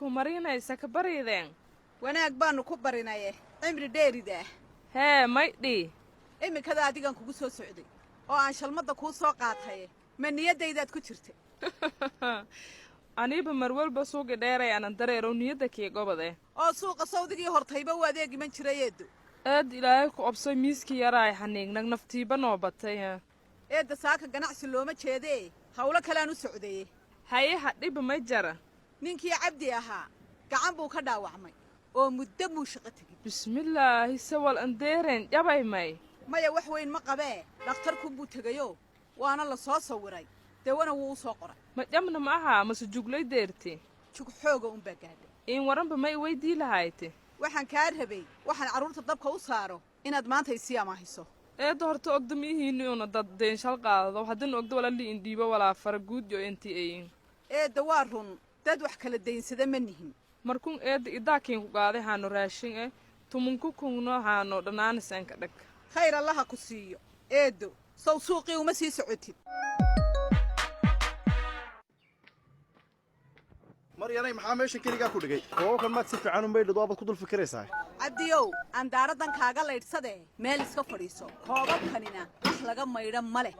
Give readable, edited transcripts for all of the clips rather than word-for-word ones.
ku marinaysa ka barideen wanaag baanu ku barinaye cimri dheerida hee maydhi imikada adigan kugu soo socday oo aan shalmada kuu soo qaatay ma niyadaydaad ku jirtay aniba marwalba suuqa dheeray aanan dareero niyadda kii gobade oo suuqa sawdigii hortayba u adeegi man jirayeedu aad ilaahay ku obsay miiskii yaraay xaniignag naftiiba noo batay eedda saaka ganacsi looma jeedee hawlo kalean u socdaye haye hadhiba ma jara ninkii cabdi ahaa gacan buu ka dhaawacmay oo muddo muu shaqo tegin bismillaahi sawal andeereen jabay may maya wax weyn ma qabee dhakhtarku buu tegayo waana la soo sawiray dawana wuu u soo qoray ma jamna ma aha mase juglay deerti jug xooga unbaa gaadhay in waranba ma i weydii lahayte waxaan kaa rabay waxaan carruurta dabka u saaro inaad maanta isii amaahiso eedda horta ogda miihiinni una dad deenshal qaadado haddana ogda wala li'in dhiibo walaa fara guud yo intii ayin eedda waa run dad wax kala daynsada ma nihin markun eedda idaakiin ku qaaday haano raashin tumunku kungno haano dhannaanisanka dhag khayr allaha ku siiyo eeddo sow suuqii uma sii socotid maryanay maxaa meeshan keligaa ku dhigay koobabkan maad si fiican u maydhid waabaad ku dul fikiraysaa cabdiyow andaaradan kaaga laydhsadee meel iska fadhiiso koobabkanina wax laga maydha ma leh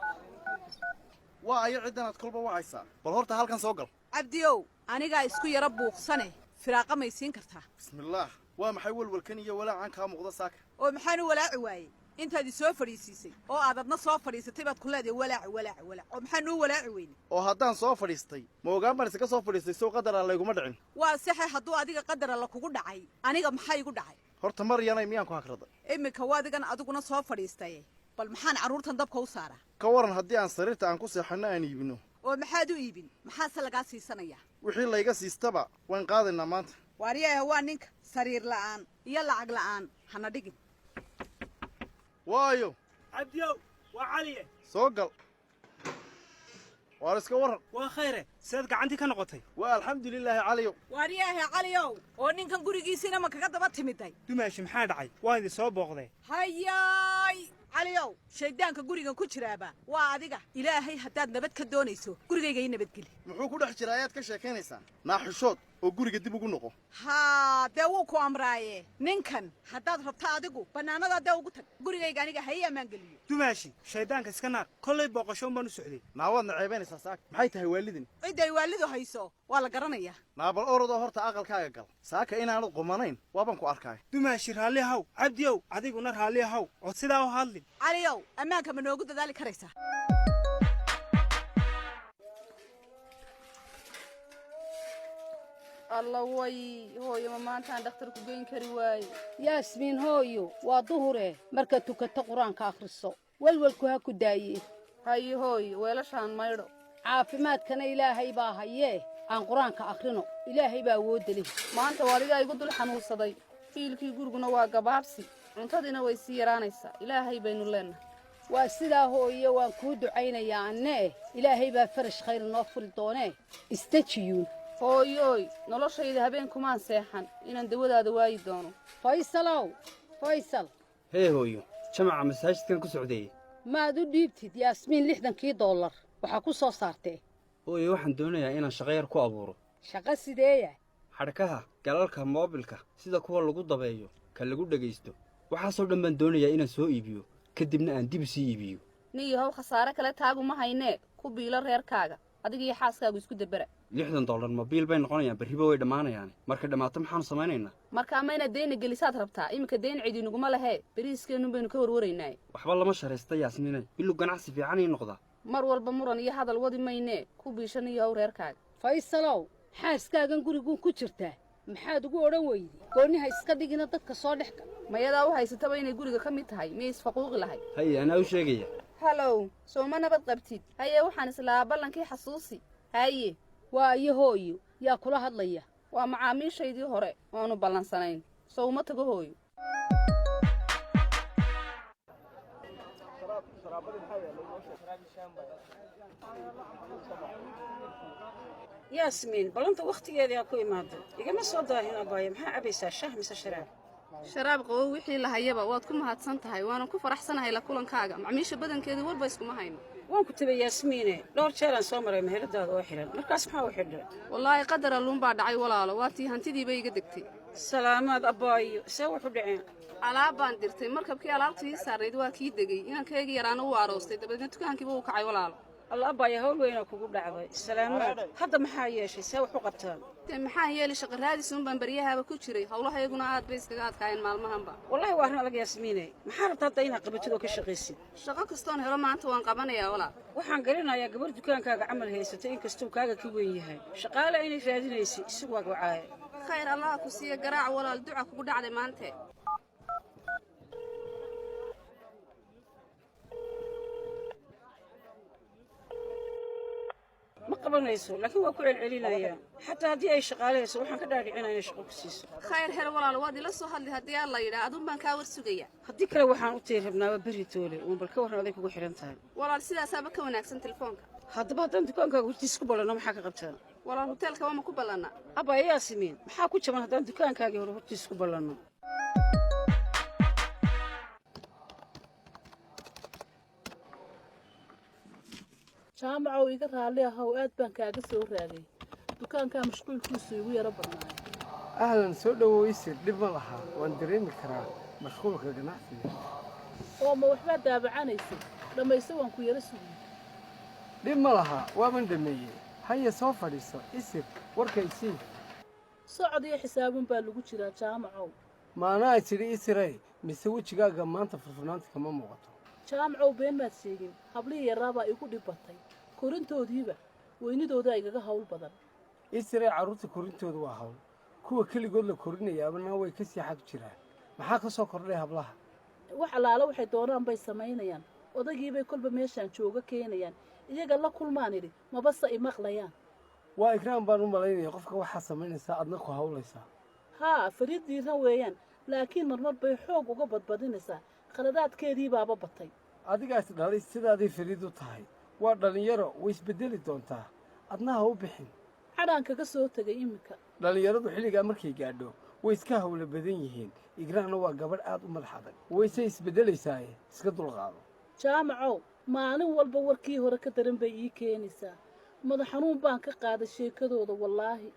waa ayo ciddanaad kolba wacaysaa bal horta halkan soo gal cabdiyow anigaa isku yaro buuqsane firaaqa may siin kartaa bismillaah waa maxay welwelkan iyo walaacan kaa muuqda saaka oo maxaan u walaaci waayey intaad isoo fadhiisiisay oo aad adna soo fadhiisatay baad ku leedahay walaac oo maxaan uu walaaci weyne oo haddaan soo fadhiistay ma ogaan baan isaga soo fadhiistay sow qadara layguma dhicin waa saxe hadduu adiga qadar alla kugu dhacay aniga maxaa igu dhacay horta maryanay miyaan ku hagraday iminka waadigan adiguna soo fadhiistaye bal maxaan carruurtan dabka u saaraa ka waran haddii aan sariirta aan ku seexanno aan iibinno oo maxaad u iibin maxaase lagaa siisanayaa wixii layga siistaba waan qaadaynaa maanta waaryaha waa ninka sariir la'aan iyo lacag la'aan hana dhigin waayo cabdiyow waa caliye soo gal waar iska warran waa khayre sidaad gacantii ka noqotay waa alxamdulilaahi caliyow waaryaha caliyow oo ninkan gurigiisiina ma kaga daba timiday dumaashi maxaa dhacay waan idin soo booqdee hayaay caliyow shayddaanka gurigan ku jiraaba waa adiga ilaahay haddaad nabad ka doonayso gurigayga ii nabadgeli muxuu ku dhex jira ayaad ka sheekaynaysaa naaxishood oo guriga dib ugu noqo haa dee wuu ku amraaye ninkan haddaad rabta adigu bannaanada dee ugu tag gurigayga aniga ha ii ammaan geliyo dumaashi shayddaanka iska naar kollay booqashoon baan u socday naawaadna ceebaynaysaa saaka maxay tahay waalidin cidday waalidu hayso waa la garanayaa naabal orodoo horta aqalkaaga gal saaka inaanad qumanayn waabaan ku arkaay dumaashi raalli haw cabdiyow adiguna raalli haw ood sidaa u hadlin caliyow ammaanka ma noogu dadaali karaysaa alla way hooyo ma maantaan dhakhtarku geyn kari waaye yaasmiin hooyo waa duhure marka tukato qur-aanka akhriso welwelku ha ku daaye haye hooyo weelashaan maydho caafimaadkana ilaahay baa hayee aan qur-aanka akhrino ilaahay baa awoodda leh maanta waaligaa igu dul xanuunsaday fiilkii guriguna waa gabaabsi cuntadiina way sii yaraanaysaa ilaahay baynu leennahay waa sidaa hooyo waan kuu ducaynayaa annee ilaahay baa farash khayr noo furi doonee isdejiyuun hooyooy noloshayda habeenkumaan seexan inaan dawadaada waayi doono faysalow faysal hee hooyo jamaca masaajidkan ku socdeeye maad u dhiibtid yaasmiin $60 waxaa ku soo saartee hooyo waxaan doonayaa inaan shaqo yar ku abuuro shaqo sideeya xadhkaha galalka moobilka sida kuwa lagu dabeeyo ka lagu dhegaysto waxaasoo dhan baan doonayaa inaan soo iibiyo kadibna aan dib sii iibiyo niyahow khasaare kale taagu ma haynee ku biilo reerkaaga adigiyo xaaskaagu isku dabera $60 mobiil bay noqonayaan berriba way dhammaanayaan markay dhammaato maxaanu samaynaynaa markaa ma inaad deyna gelisaad rabtaa iminka deyn cidinuguma lehee beriiskeennu baynu ka warwaraynaaye waxba lama sharaysta yaasmiinay bilu ganacsi fiican ii noqdaa mar walba muran iyo hadal wadi maynee ku biisha niyahow reerkaaga faysalow xaaskaagan guriguun ku jirtaa maxaad ugu odhan weydi goonniha iska dhigina dadka soo dhex gal mayadaa u haysataba inay guriga ka mid tahay miyay isfaquuqi lahay haye anaa u sheegaya halow soo ma nabad qabtid haye waxaan islahaa ballankii xasuusi haye waa iyo hooyo yaa kula hadlaya waa macaamiishaydii hore oonu ballansanayn sow ma tago hooyo yaasmiin ballanta wakhtigeedii ha ku imaado igama soo daahin abaayo maxaa cabaysaa shaah mise sharaab sharaab qabow wixii la hayaba waad ku mahadsan tahay waana ku faraxsanahay la kulankaaga macmiisha badankeedu walba iskuma hayno waan ku tabay yaasmiine dhowr jeer aan soo maray meheradaada oo xiran markaas maxaa u xidhay wallaahi qadar alluun baa dhacay walaalo waatii hantidiiba iga degtay salaamaad abbaayo see wuxu dhaceen alaab baan dirtay markabkii alaabtii saarnayd waa kii degay inankayga yaraana u aroostay dabeedna dukaankiiba uu kacay walaalo alla abbaayo hawl weynaa kugu dhacday salaamaad hadda maxaa yeeshay see wax u qabtaan dee maxaa yeeli shaqa raadisuun baan baryahaaba ku jiray howlahayaguna aad bay iskaga adkaayeen maalmahanba wallahi waa arrin adag yaasmiine maxaa rabta hadda inaad qabatid oo ka shaqaysid shaqo kastoon helo maanta waan qabanayaa walaal waxaan garanayaa gabar dukaankaaga camal haysatay inkastuu kaaga ka weyn yahay shaqaale inay raadinaysay isagu waa wacaaye khayr allaha ku siiya garaac walaal duca kugu dhacday maante ma qabanayso laakiin waa ku celcelinayaa xataa haddii ay shaqaalehayso waxaan ka dhaadhicinaa inay shaqo ku siiso khayr hel walaal waad ila soo hadli haddii aan la yidhaa adun baan kaa war sugaya haddii kale waxaan u tiri rabnaaba berri toole uun bal ka warran aday kugu xidhan tahay walaal sidaasaaba ka wanaagsan telefoonka haddaba haddaan dukaankaaga hortiis ku ballanno maxaa ka qabtaa walaal hoteelka waa ma ku ballannaa abba ayaa simiin maxaa ku jaban haddaan dukaankaagii hore hortiis ku ballanno jaamacow iga raalli ahow aad baan kaaga soo raagay dukaankaa mashquulkiisu igu yaro badnaayo ahlan soo dhawoweysir dhib ma lahaa waan dareemi karaa mashquulka ganacsiga oo ma waxbaad daabacanaysay dhammayse waan ku yaro sugiyey dhib ma lahaa waaban dhammeeyey haya soo fadhiiso isir warkaysii socod iyo xisaabun baa lagu jiraa jaamacow maanaa tidhi isirey mise wejigaaga maanta furfurnaanta kama muuqato jaamacow been maad sheegin hablihii yaraabaa igu dhib batay korintoodiiba weynidoodaa igaga hawl badan isirey carruurta korintooda waa hawl kuwa keligood la korinayaabana way ka sii xag jiraan maxaa ka soo kordhay hablaha wax allaala waxay doonaan bay samaynayaan odagiibay kolba meeshaan jooga keenayaan iyaga la kulmaan idhi mabase imaqlayaan waa ikraan baan u malaynaya qofka waxaa samaynaysaa adna ku hawlaysaa haa fariid diiran weeyaan laakiin marmar bay xoog uga badbadinaysaa khaladaadkeedii baaba batay adigaas dhalay sidaaday fariid u tahay waa dhallinyaro way isbeddeli doontaa adna ha u bixin cadhaan kaga soo tegay iminka dhallinyaradu xilligaa markay gaadho way iska hawlo badan yihiin igraanna waa gabadh aad u madax adag wayse isbeddelaysaay iska dulqaado jaamacow maalin walba warkii hore ka daran bay ii keenaysaa madax xanuun baan ka qaaday sheekadooda wallaahi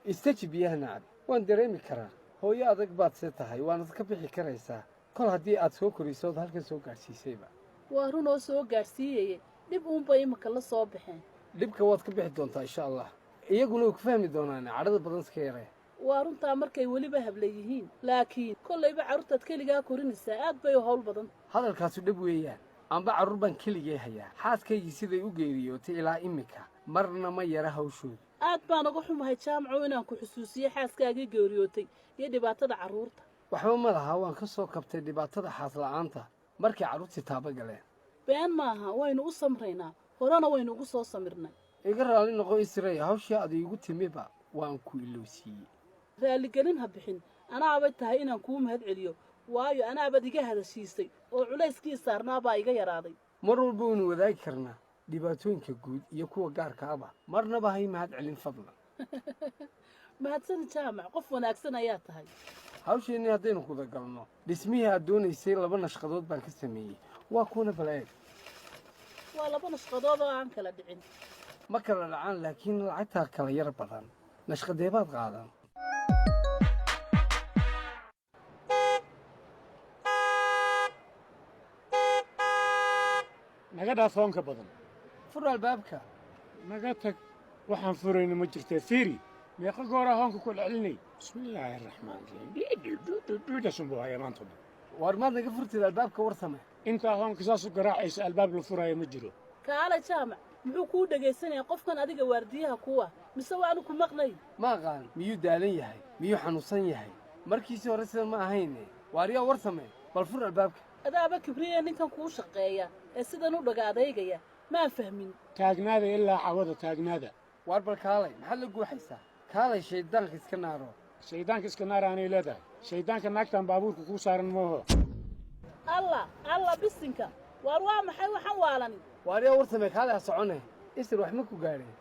istaji biyaha nacab waan dareemi karaa hooyo adag baad see tahay waanad ka bixi karaysaa kol haddii aad soo korisood halkan soo gaadhsiisayba waa runoo soo gaadhsiiyeye dhib uunbay iminka la soo baxeen dhibka waad ka bixi doontaa insha allah iyaguna way ku fahmi doonaan cadhada badan iska yaree waa runtaa markay weliba habla yihiin laakiin kollayba carruurtaad keligaa korinaysaa aad bay u hawl badan hadalkaasu dhab weeyaan amba carruur baan keligee hayaa xaaskaygii siday u geeriyootay ilaa iminka marna ma yara hawshooda aad baan uga xumahay jaamacow inaan ku xusuusiye xaaskaagii geeriyootay iyo dhibaatada carruurta waxba ma laha waan ka soo kabtay dhibaatada xaasla'aanta markay carruurtii taaba galeen been maaha waynu u samraynaa horena waynu ugu soo samirnay iga raalli noqo isrey hawshii ad iigu timiba waan ku ilowsiiyey raalligelin ha bixin anaabay tahay inaan kuu mahad celiyo waayo anaabaad iga hadashiisay oo culayskii saarnaabaa iga yaraaday mar walba waynu wadaagi karnaa dhibaatooyinka guud iyo kuwa gaarkaaba marnaba hay mahad celin fadlan mahadsan jaamac qof wanaagsan ayaa tahay hawsheennii haddaynu kuda galno dhismihii aad doonaysay 2 nashqadood baan ka sameeyey waa kuwana bal eeg waa 2 nashqadood oo aan kala dhicin ma kala dhacaan laakiin lacagtaa kala yar badan nashqadeebaad qaadan naga dhaaf hoonka badan fur albaabka naga tag waxaan furayna ma jirtee fiiri meeqa gooraa hoonka ku celcelinay bismillaahi araxmaan raxiim dhudhasunbuu haya maanta dhan waar maad naga furtid albaabka war same intaa hoonka saas u garaacaysa albaab la furaayo ma jiro kaale jaamac muxuu kuu dhegaysanayaa qofkan adiga waardiyaha kuwa mise waanu ku maqnay ma aqaan miyuu daalan yahay miyuu xanuunsan yahay markiisii hore sida ma ahayne waaryaa war same bal fur albaabka adaaba kibriya ninkan kuu shaqeeya ee sidan u dhaga adeygaya maan fahmin taagnaada ilaa cawada taagnaada waar bal kaalay maxaad la guuxaysaa kaalay shayddaanka iska naaro shayddaanka iska naaraanay leedahay shayddaanka naagtan baabuurka kuu saaran mooho alla bisinka waar waa maxay waxaan waalani waaryaa war same kaalay ha socone isir wax ma ku gaadheen